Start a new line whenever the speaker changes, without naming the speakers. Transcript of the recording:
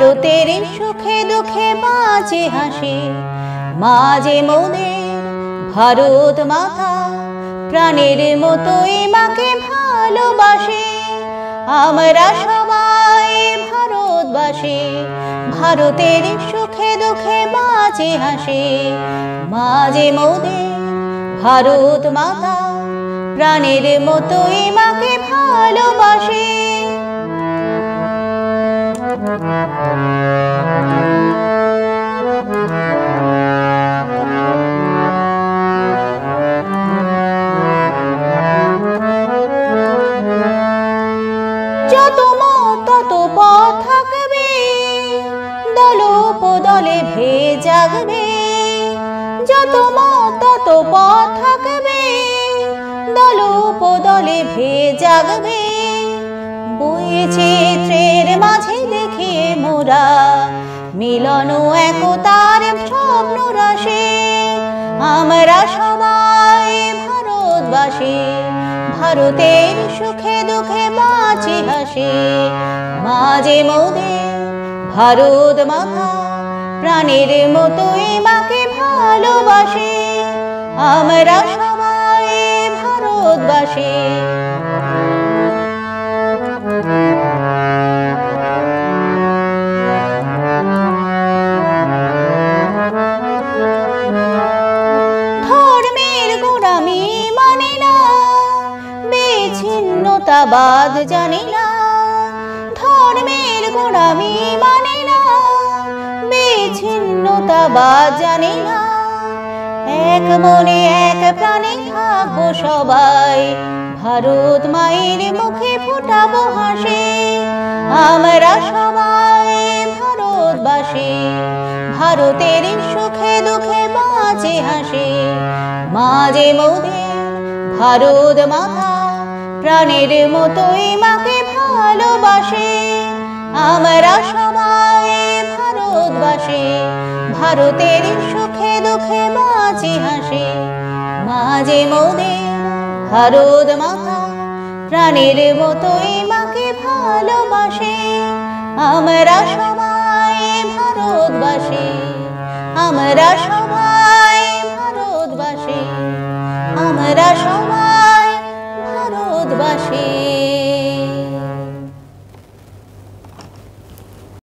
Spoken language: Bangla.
ভারতের সুখে দুঃখে বাঁচে হাসে মাঝে মোদের ভারত মাতা প্রাণের মতোই মাকে ভালোবাসে। আমরা সবাই ভারতবাসী, ভারতের সুখে দুঃখে বাঁচে হাসে মাঝে মোদের ভারত মাতা প্রাণের মতোই মাকে ভালোবাসে। যত মত তত পথ থাকবে, দলে ভে জাগবে। যত মত তত পথ থাকবে, দলে ভে জাগবে। বইছে চিত্রের মাঝে দেখে মোরা মিলন একতার স্বপ্ন রাশে। আমরা সবাই ভারতবাসী, ভারতের সুখে দুঃখে বাঁচি হাসি মাঝে মোদের ভারত মাতা প্রাণের মতোই মাকে ভালোবাসে। আমরা সবাই ভারতবাসী। ধর্মের গোড়ামি মানে না, বিচ্ছিন্নতাবাদ জানি না। ধর্মের গোড়ামি মানে না, বিচ্ছিন্নতাবাদ জানি না। এক মনে এক প্রাণে থাকবো সবাই, ভারত মায়ের মুখে ফোটাবো হাসি। আমরা সবাই ভারতবাসী, ভারতের সুখে দুঃখে বাঁচে হাসি মাঝে মোদের ভারত মাতা প্রাণের মতোই মাকে ভালোবাসে। আমরা সবাই ভারতবাসী, ভারতের সুখে দুঃখে বাঁচি হাসি মাঝে মোদের ভারত মাতা প্রাণের মতোই মাকে ভালোবাসে। আমরা সবাই ভারতবাসী, আমরা